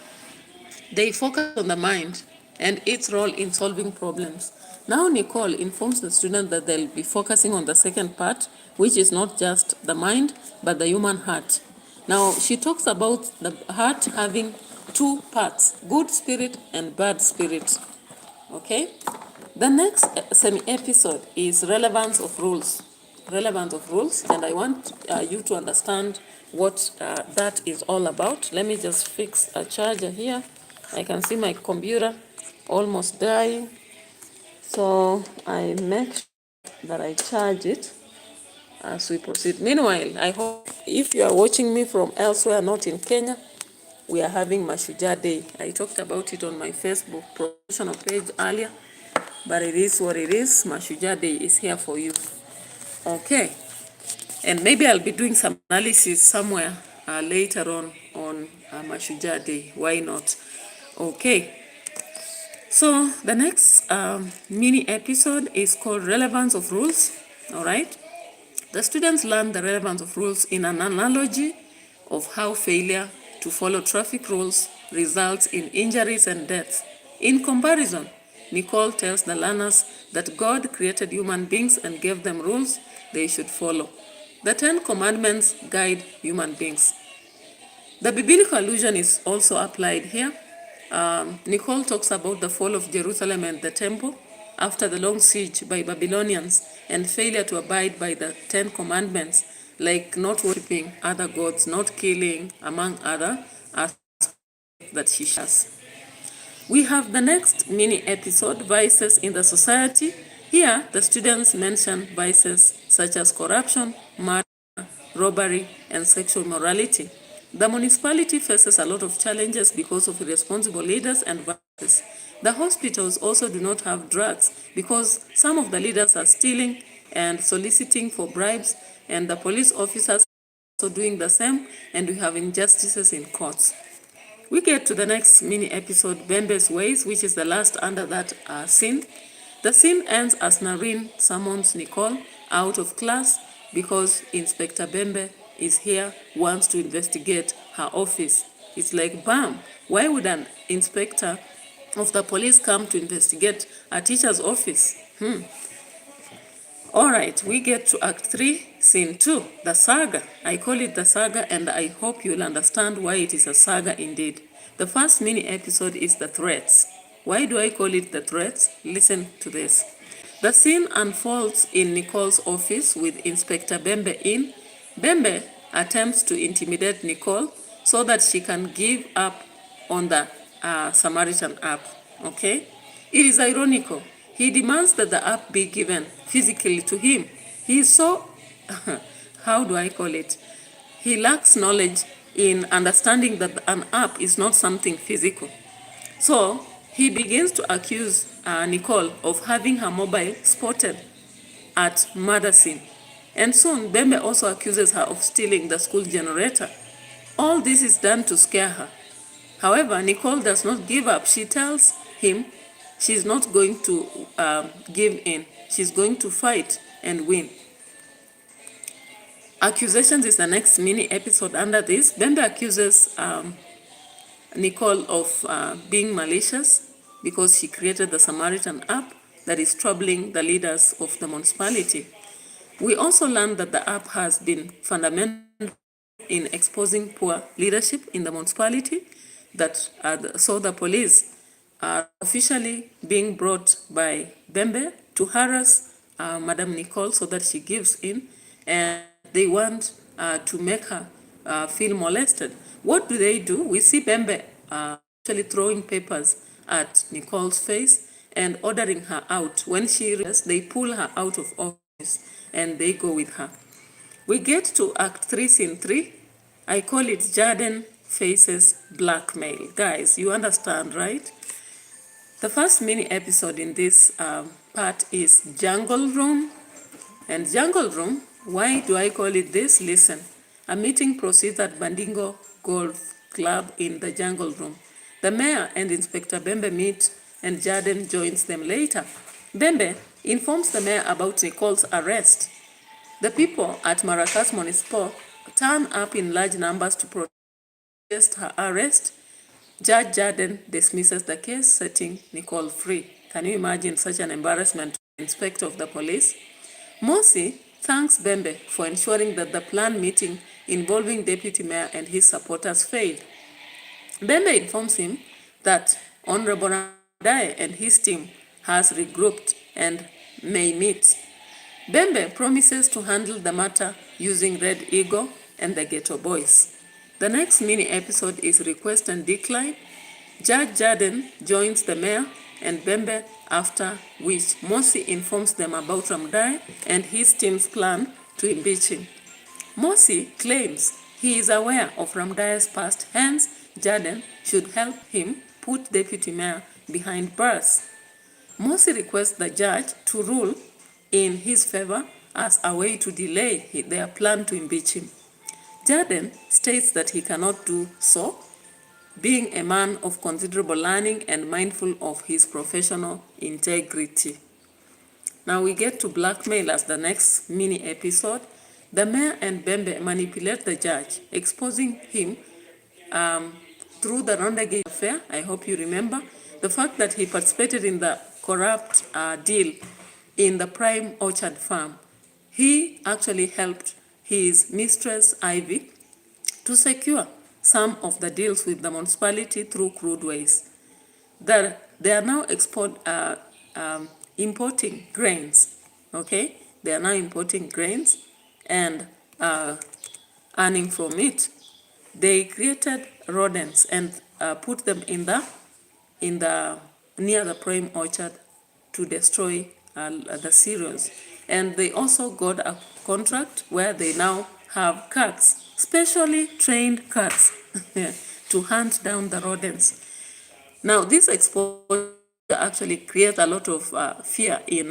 they focus on the mind and its role in solving problems. Now Nicole informs the student that they'll be focusing on the second part, which is not just the mind, but the human heart. Now she talks about the heart having two parts, good spirit and bad spirit. Okay? The next semi-episode is relevance of rules. Relevance of rules, and I want you to understand what that is all about. Let me just fix a charger here. I can see my computer almost dying. So I make sure that I charge it as we proceed. Meanwhile, I hope if you are watching me from elsewhere, not in Kenya, we are having Mashujaa Day. I talked about it on my Facebook professional page earlier, but it is what it is. Mashujaa Day is here for you. Okay. And maybe I'll be doing some analysis somewhere later on Mashujaa Day. Why not? Okay. So the next mini episode is called Relevance of Rules. All right. The students learn the relevance of rules in an analogy of how failure to follow traffic rules results in injuries and deaths. In comparison, Nicole tells the learners that God created human beings and gave them rules they should follow. The 10 Commandments guide human beings. The biblical allusion is also applied here. Nicole talks about the fall of Jerusalem and the temple after the long siege by Babylonians and failure to abide by the 10 Commandments, like not worshipping other gods, not killing, among other aspects that she shares. We have the next mini episode, Vices in the Society. Here, the students mention vices such as corruption, murder, robbery, and sexual immorality. The municipality faces a lot of challenges because of irresponsible leaders and vices. The hospitals also do not have drugs because some of the leaders are stealing and soliciting for bribes, and the police officers are also doing the same, and we have injustices in courts. We get to the next mini episode, Bembe's Ways, which is the last under that scene. The scene ends as Narine summons Nicole out of class because Inspector Bembe is here, wants to investigate her office. It's like, bam, why would an inspector of the police come to investigate a teacher's office? All right, we get to Act 3, Scene 2, the saga. I call it the saga, and I hope you'll understand why it is a saga indeed. The first mini episode is the threats. Why do I call it the threats? Listen to this. The scene unfolds in Nicole's office with Inspector Bembe in. Bembe attempts to intimidate Nicole so that she can give up on the Samaritan app. Okay? It is ironical. He demands that the app be given physically to him. He is so, how do I call it? He lacks knowledge in understanding that an app is not something physical. So he begins to accuse Nicole of having her mobile spotted at murder scene. And soon, Bembe also accuses her of stealing the school generator. All this is done to scare her. However, Nicole does not give up. She tells him she's not going to give in. She's going to fight and win. Accusations is the next mini episode under this. Bembe accuses Nicole of being malicious because she created the Samaritan app that is troubling the leaders of the municipality. We also learned that the app has been fundamental in exposing poor leadership in the municipality, that so the police are officially being brought by Bembe to harass Madam Nicole so that she gives in, and they want to make her feel molested. What do? We see Bembe actually throwing papers at Nicole's face and ordering her out. When she realizes, they pull her out of office and they go with her. We get to Act 3, Scene 3. I call it Jaden Faces Blackmail. Guys, you understand, right? The first mini episode in this part is Jungle Room. And Jungle Room, why do I call it this? Listen, a meeting proceeds at Bandingo Golf Club in the Jungle Room. The mayor and Inspector Bembe meet and Jaden joins them later. Bembe informs the mayor about Nicole's arrest. The people at Maracas Municipal turn up in large numbers to protest her arrest. Judge Jaden dismisses the case, setting Nicole free. Can you imagine such an embarrassment to the inspector of the police? Mosi thanks Bembe for ensuring that the planned meeting involving Deputy Mayor and his supporters failed. Bembe informs him that Honorable Ramdaye and his team has regrouped and may meet. Bembe promises to handle the matter using Red Eagle and the Ghetto Boys. The next mini episode is Request and Decline. Judge Jaden joins the mayor and Bembe, after which Mosi informs them about Ramdaye and his team's plan to impeach him. Mosi claims he is aware of Ramdaye's past, hence Jaden should help him put Deputy Mayor behind bars. Mosi requests the judge to rule in his favor as a way to delay their plan to impeach him. Jaden states that he cannot do so, being a man of considerable learning and mindful of his professional integrity. Now we get to blackmail as the next mini episode. The mayor and Bembe manipulate the judge, exposing him through the Rondegate affair. I hope you remember the fact that he participated in the corrupt deal in the Prime Orchard farm. He actually helped his mistress Ivy to secure some of the deals with the municipality through crude ways. They are now importing grains, okay? They are now importing grains and earning from it. They created rodents and put them in the near the Prime Orchard to destroy the cereals. And they also got a contract where they now have cats, specially trained cats, to hunt down the rodents. Now, this exposure actually creates a lot of fear in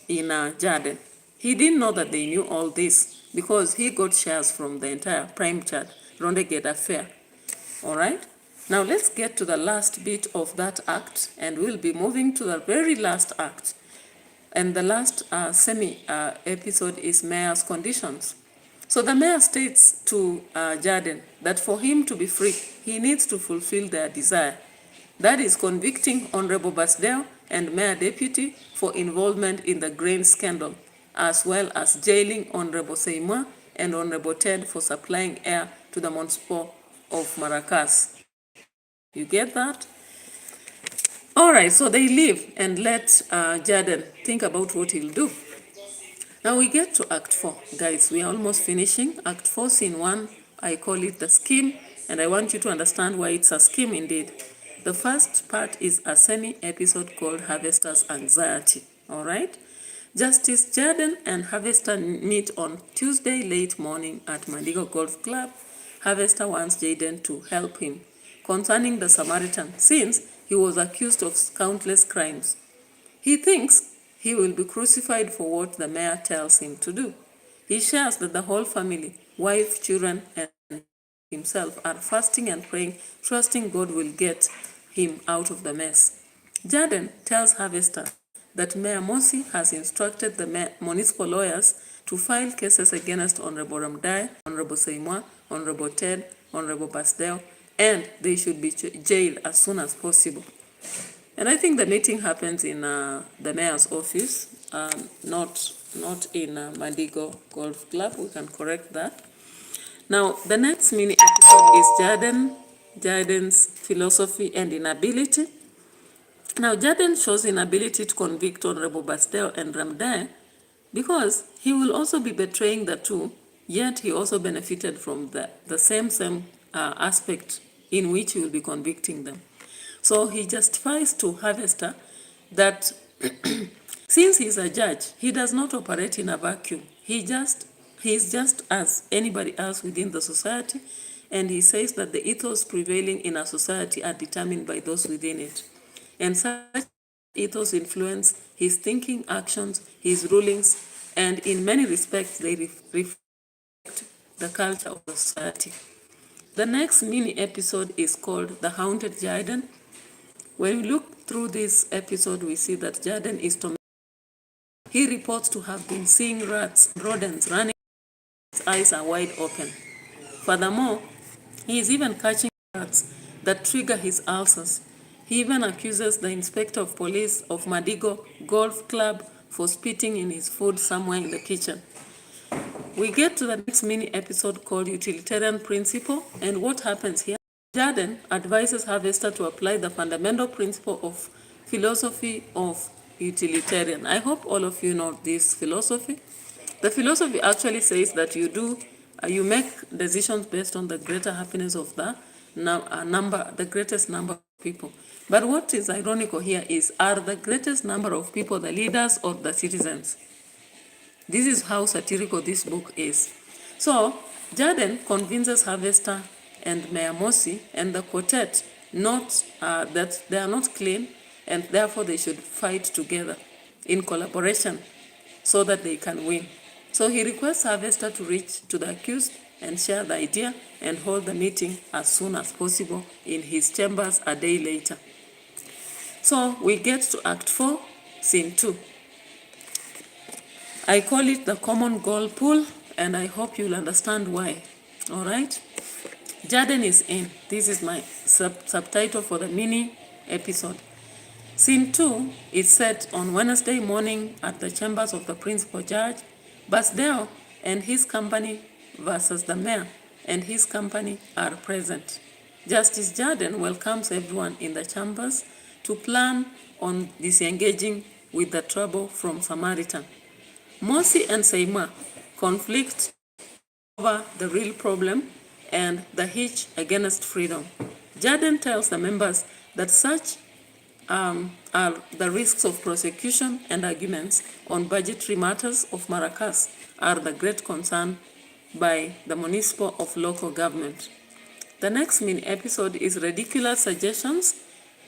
Jaden. He didn't know that they knew all this because he got shares from the entire Prime Chad Rondegate affair. All right? Now, let's get to the last bit of that act, and we'll be moving to the very last act. And the last episode is mayor's conditions. So the mayor states to Jaden that for him to be free, he needs to fulfill their desire. That is convicting Honorable Basdeo and Mayor Deputy for involvement in the grain scandal, as well as jailing Honorable Seymua and Honorable Ted for supplying air to the municipal of Maracas. You get that? All right, so they leave and let Jaden think about what he'll do. Now we get to Act 4. Guys, we are almost finishing. Act 4, Scene 1, I call it the scheme, and I want you to understand why it's a scheme indeed. The first part is a semi-episode called Harvester's Anxiety. All right? Justice Jaden and Harvester meet on Tuesday late morning at Mandigo Golf Club. Harvester wants Jaden to help him concerning the Samaritan, since he he was accused of countless crimes. He thinks he will be crucified for what the mayor tells him to do. He shares that the whole family, wife, children, and himself are fasting and praying, trusting God will get him out of the mess. Jaden tells Harvester that Mayor Mosi has instructed the municipal lawyers to file cases against Honorable Ramdai, Honorable Seimwa, Honorable Ted, Honorable Basdeo, and they should be jailed as soon as possible. And I think the meeting happens in the mayor's office, not in Madigo Golf Club. We can correct that. Now, the next mini episode is Jaden's philosophy and inability. Now, Jaden shows inability to convict Honorable Basdeo and Ramdai because he will also be betraying the two, yet he also benefited from the same aspect in which he will be convicting them. So he justifies to Harvester that since he's a judge, he does not operate in a vacuum. He is just as anybody else within the society, and he says that the ethos prevailing in a society are determined by those within it. And such ethos influence his thinking, actions, his rulings, and in many respects they reflect the culture of the society. The next mini episode is called The Haunted Jaden. When we look through this episode, we see that Jaden is tormented. He reports to have been seeing rats and rodents running. His eyes are wide open. Furthermore, he is even catching rats that trigger his ulcers. He even accuses the inspector of police of Madigo Golf Club for spitting in his food somewhere in the kitchen. We get to the next mini episode called Utilitarian Principle, and what happens here? Jaden advises Harvester to apply the fundamental principle of philosophy of utilitarian. I hope all of you know this philosophy. The philosophy actually says that you make decisions based on the greater happiness of the greatest number of people. But what is ironical here is, are the greatest number of people the leaders or the citizens? This is how satirical this book is. So, Jaden convinces Harvester and Mayor Mosi and the quartet that they are not clean, and therefore they should fight together in collaboration so that they can win. So he requests Harvester to reach to the accused and share the idea and hold the meeting as soon as possible in his chambers a day later. So we get to Act 4, Scene 2. I call it the common goal pool, and I hope you'll understand why. All right? Jaden is in. This is my subtitle for the mini episode. Scene 2 is set on Wednesday morning at the chambers of the principal judge, Basdeo and his company versus the mayor and his company are present. Justice Jaden welcomes everyone in the chambers to plan on disengaging with the trouble from Samaritan. Mosi and Seima conflict over the real problem and the hitch against freedom. Jaden tells the members that such are the risks of prosecution and arguments on budgetary matters of Maracas are the great concern by the municipal of local government. The next mini episode is ridiculous suggestions.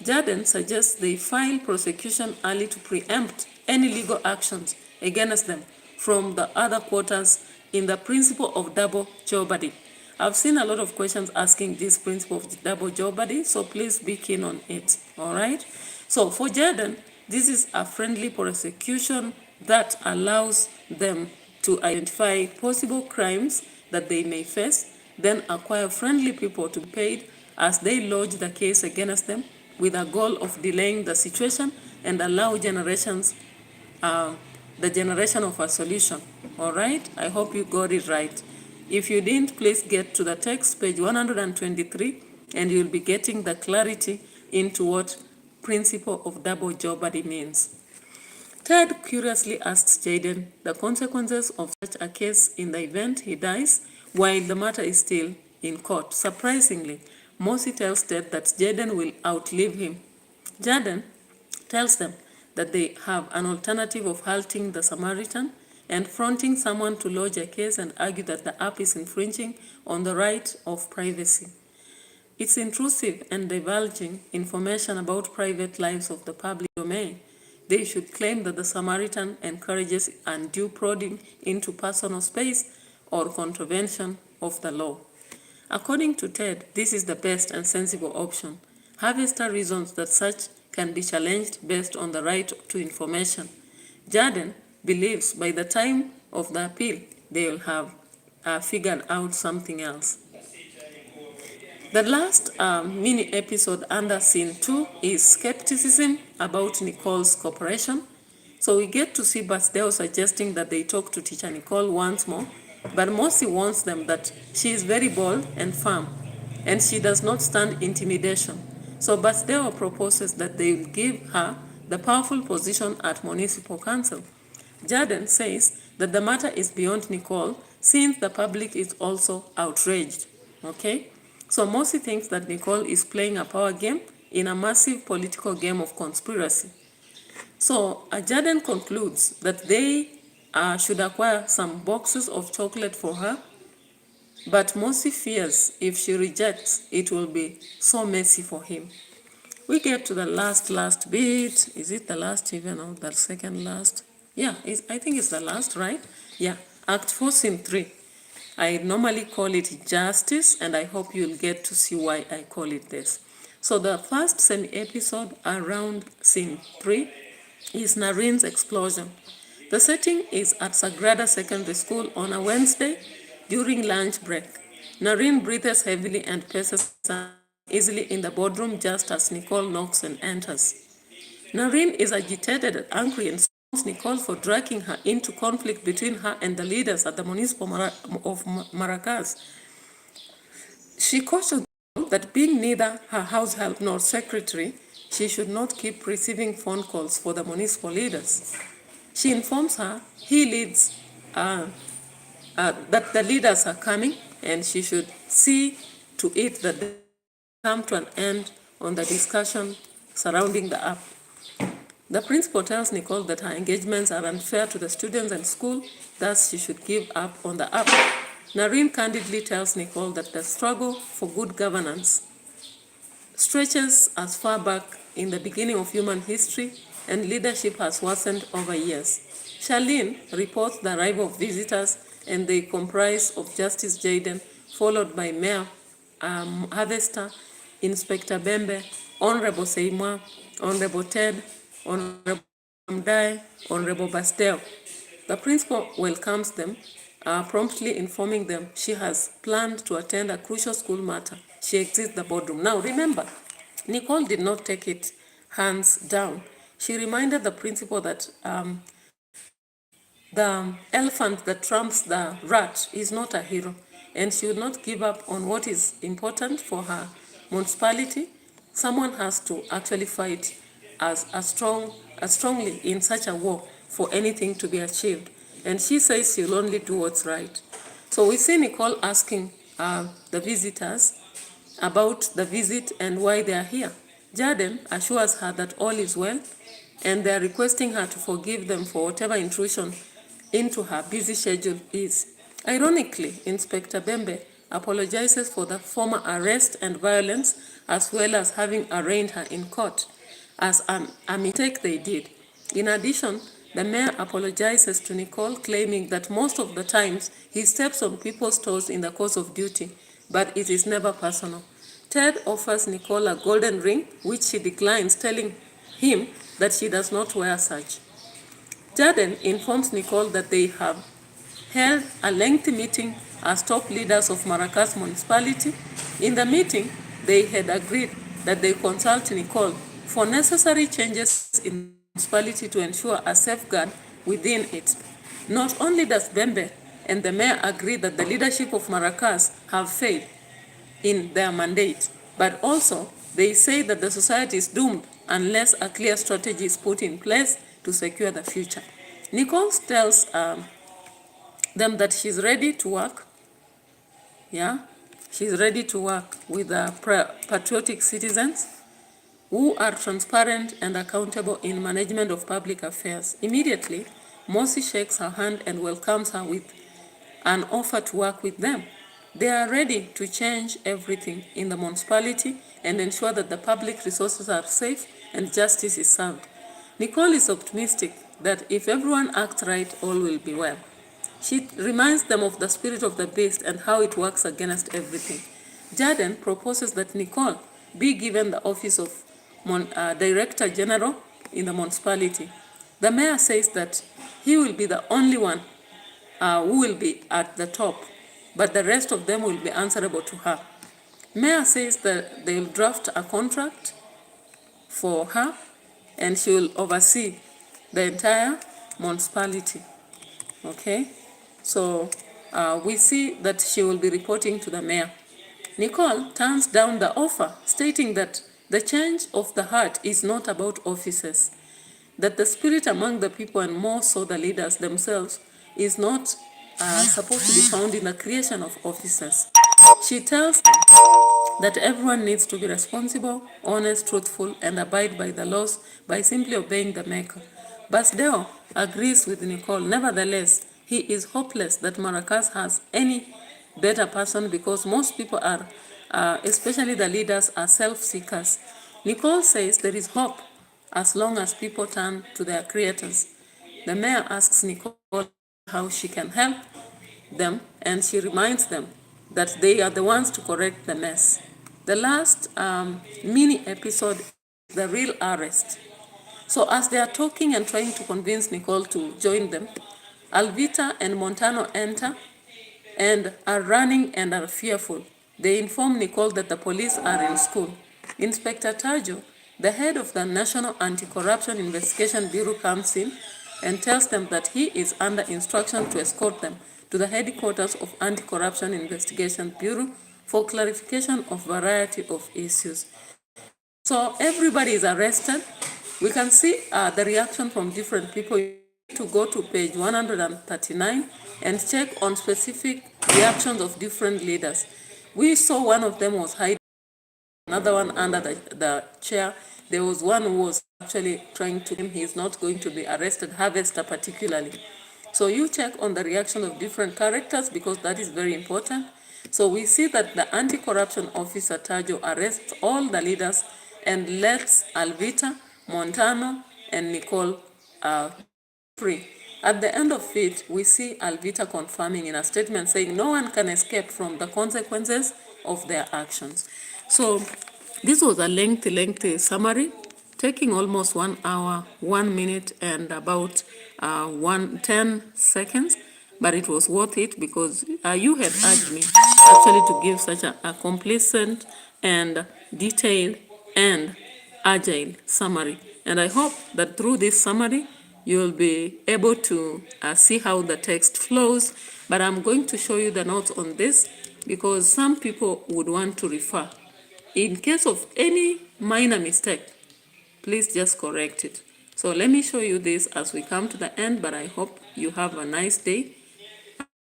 Jaden suggests they file prosecution early to preempt any legal actions against them from the other quarters in the principle of double jeopardy. I've seen a lot of questions asking this principle of double jeopardy, so please be keen on it, all right? So for Jaden, this is a friendly prosecution that allows them to identify possible crimes that they may face, then acquire friendly people to be paid as they lodge the case against them with a goal of delaying the situation and allow generations, the generation of a solution. All right? I hope you got it right. If you didn't, please get to the text, page 123, and you'll be getting the clarity into what principle of double jeopardy means. Ted curiously asks Jaden the consequences of such a case in the event he dies while the matter is still in court. Surprisingly, Mosi tells Ted that Jaden will outlive him. Jaden tells them that they have an alternative of halting the Samaritan and fronting someone to lodge a case and argue that the app is infringing on the right of privacy. It's intrusive and divulging information about private lives of the public domain. They should claim that the Samaritan encourages undue prodding into personal space or contravention of the law. According to Ted, this is the best and sensible option. Harvester reasons that such can be challenged based on the right to information. Jarden believes by the time of the appeal, they will have figured out something else. The last mini episode under scene 2 is skepticism about Nicole's cooperation. So we get to see Basdeo suggesting that they talk to teacher Nicole once more, but Mosi warns them that she is very bold and firm, and she does not stand intimidation. So Basdeo proposes that they will give her the powerful position at municipal council. Jarden says that the matter is beyond Nicole since the public is also outraged. Okay? So Mosi thinks that Nicole is playing a power game in a massive political game of conspiracy. So Jarden concludes that they should acquire some boxes of chocolate for her, but Mosi fears if she rejects, it will be so messy for him. We get to the last bit. Is it the last even or the second last? Yeah, I think it's the last, right? Yeah, Act 4, Scene 3. I normally call it justice, and I hope you'll get to see why I call it this. So the first semi-episode around Scene 3 is Narin's explosion. The setting is at Sagrada Secondary School on a Wednesday during lunch break. Narin breathes heavily and paces easily in the boardroom just as Nicole knocks and enters. Narin is agitated and angry and scolds Nicole for dragging her into conflict between her and the leaders at the municipal of Maracas. She cautions that being neither her house help nor secretary, she should not keep receiving phone calls for the municipal leaders. She informs her that the leaders are coming and she should see to it that they come to an end on the discussion surrounding the app. The principal tells Nicole that her engagements are unfair to the students and school, thus she should give up on the app. Narin candidly tells Nicole that the struggle for good governance stretches as far back in the beginning of human history and leadership has worsened over years. Charlene reports the arrival of visitors and they comprise of Justice Jaden, followed by Mayor Harvester, Inspector Bembe, Honorable Seimwa, Honorable Ted, Honorable Mdai, Honorable Basdeo. The principal welcomes them, promptly informing them she has planned to attend a crucial school matter. She exits the boardroom. Now remember, Nicole did not take it hands down. She reminded the principal that the elephant that trumps the rat is not a hero, and she will not give up on what is important for her municipality. Someone has to actually fight as strongly in such a war for anything to be achieved. And she says she'll only do what's right. So we see Nicole asking the visitors about the visit and why they are here. Jarden assures her that all is well, and they are requesting her to forgive them for whatever intrusion into her busy schedule is. Ironically, Inspector Bembe apologizes for the former arrest and violence, as well as having arraigned her in court as a mistake they did. In addition, the mayor apologizes to Nicole, claiming that most of the times he steps on people's toes in the course of duty, but it is never personal. Ted offers Nicole a golden ring, which she declines, telling him that she does not wear such. Jarden informs Nicole that they have held a lengthy meeting as top leaders of Maracas municipality. In the meeting, they had agreed that they consult Nicole for necessary changes in the municipality to ensure a safeguard within it. Not only does Bembe and the mayor agree that the leadership of Maracas have failed in their mandate, but also they say that the society is doomed unless a clear strategy is put in place to secure the future. Nicole tells them that she's ready to work. She's ready to work with patriotic citizens who are transparent and accountable in management of public affairs. Immediately, Mosi shakes her hand and welcomes her with an offer to work with them. They are ready to change everything in the municipality and ensure that the public resources are safe and justice is served. Nicole is optimistic that if everyone acts right, all will be well. She reminds them of the spirit of the beast and how it works against everything. Jaden proposes that Nicole be given the office of Director General in the municipality. The mayor says that he will be the only one who will be at the top, but the rest of them will be answerable to her. Mayor says that they will draft a contract for her and she will oversee the entire municipality. Okay, so we see that she will be reporting to the mayor. Nicole turns down the offer, stating that the change of the heart is not about offices, that the spirit among the people and more so the leaders themselves is not supposed to be found in the creation of offices. She tells that everyone needs to be responsible, honest, truthful, and abide by the laws by simply obeying the Maker. Basdeo agrees with Nicole. Nevertheless, he is hopeless that Maracas has any better person because most people are, especially the leaders, are self-seekers. Nicole says there is hope as long as people turn to their creators. The mayor asks Nicole how she can help them, and she reminds them that they are the ones to correct the mess. The last mini episode is the real arrest. So as they are talking and trying to convince Nicole to join them, Alvita and Montano enter and are running and are fearful. They inform Nicole that the police are in school. Inspector Tajo, the head of the National Anti-Corruption Investigation Bureau, comes in and tells them that he is under instruction to escort them to the headquarters of Anti-Corruption Investigation Bureau for clarification of variety of issues. So everybody is arrested. We can see the reaction from different people. To go to page 139 and check on specific reactions of different leaders. We saw one of them was hiding, another one under the chair. There was one who was actually trying to him. He is not going to be arrested, Harvester particularly. So you check on the reaction of different characters because that is very important. So we see that the anti-corruption officer Tajo arrests all the leaders and lets Alvita, Montano, and Nicole free. At the end of it, we see Alvita confirming in a statement saying no one can escape from the consequences of their actions. So this was a lengthy summary, taking almost 1 hour, 1 minute, and about 10 seconds. But it was worth it because you had urged me actually to give such a complacent and detailed and agile summary. And I hope that through this summary, you'll be able to see how the text flows. But I'm going to show you the notes on this because some people would want to refer. In case of any minor mistake, please just correct it. So let me show you this as we come to the end, but I hope you have a nice day,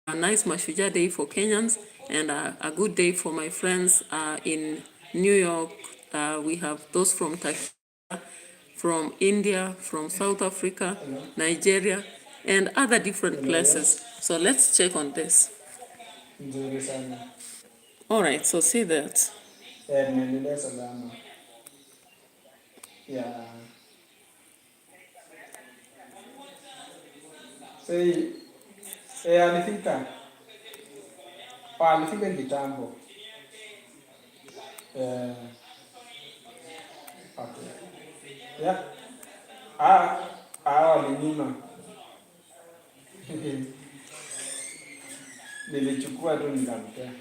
a nice Mashujaa day for Kenyans, and a good day for my friends in New York. We have those from Turkey, from India, from South Africa, Nigeria, and other different places. So let's check on this. All right, so see that. Yeah. Say, alifika. Alifika kitambo. Okay. Yeah. Walinyima. Nilichukua tu nikampea.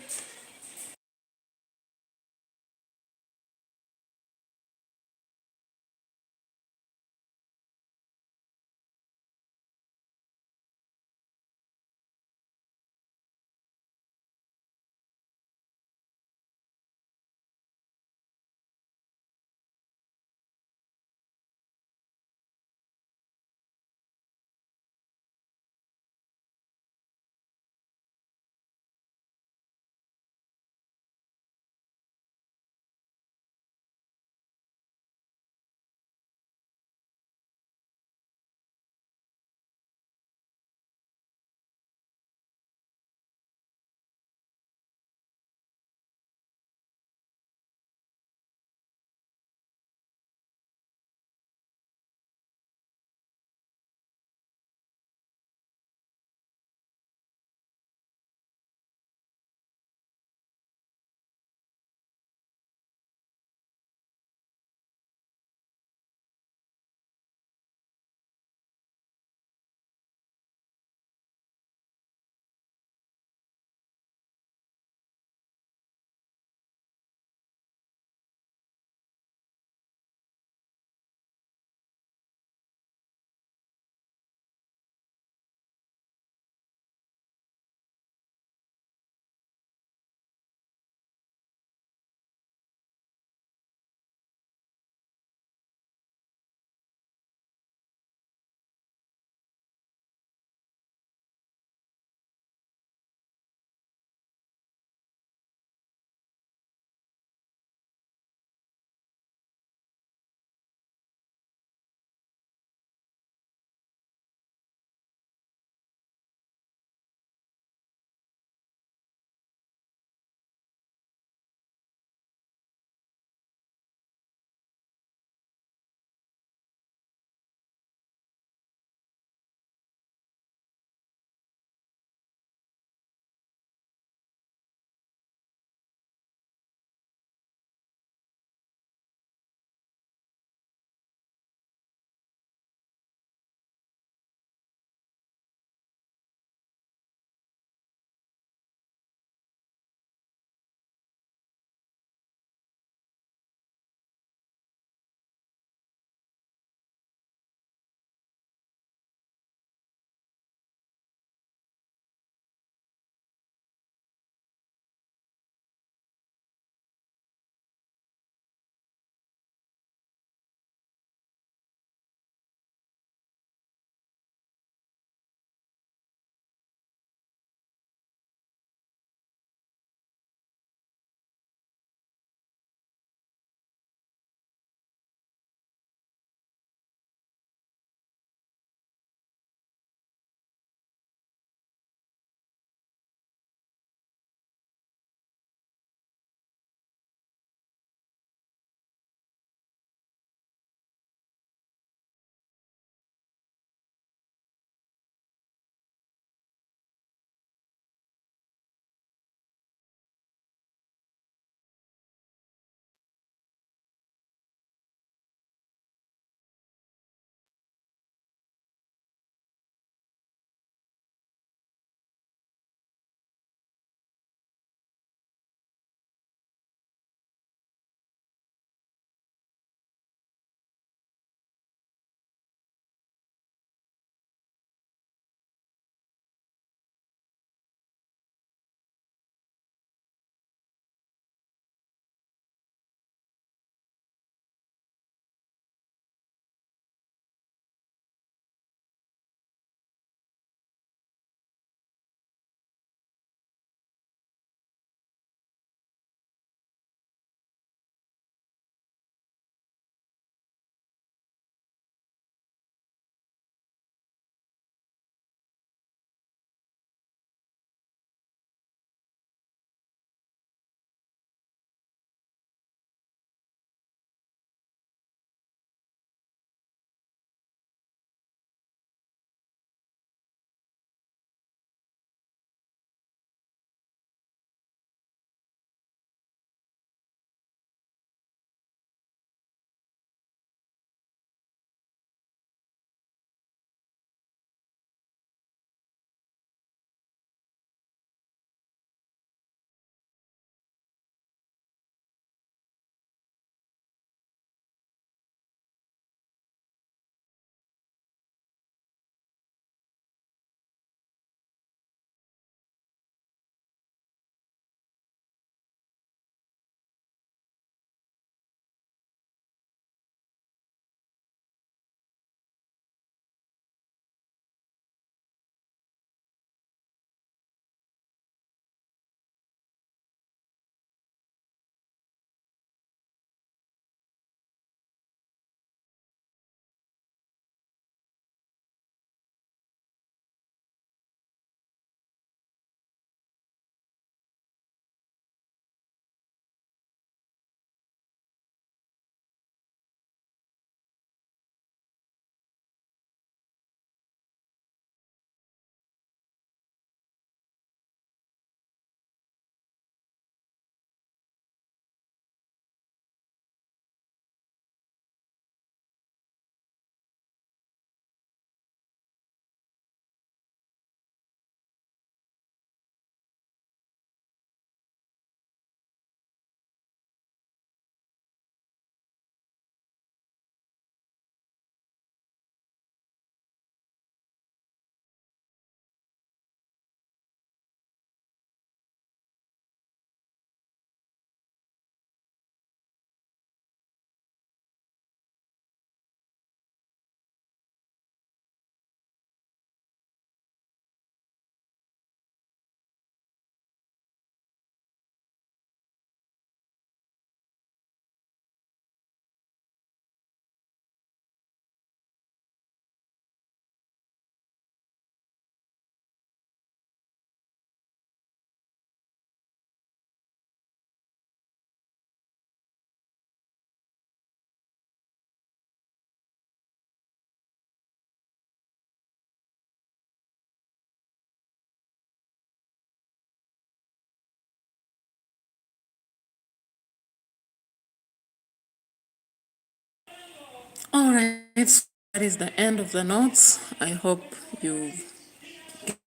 All right, so that is the end of the notes. I hope you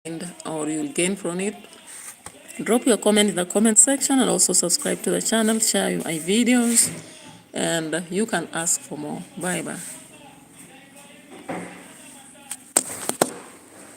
gained or you'll gain from it. Drop your comment in the comment section and also subscribe to the channel, share my videos, and you can ask for more. Bye bye.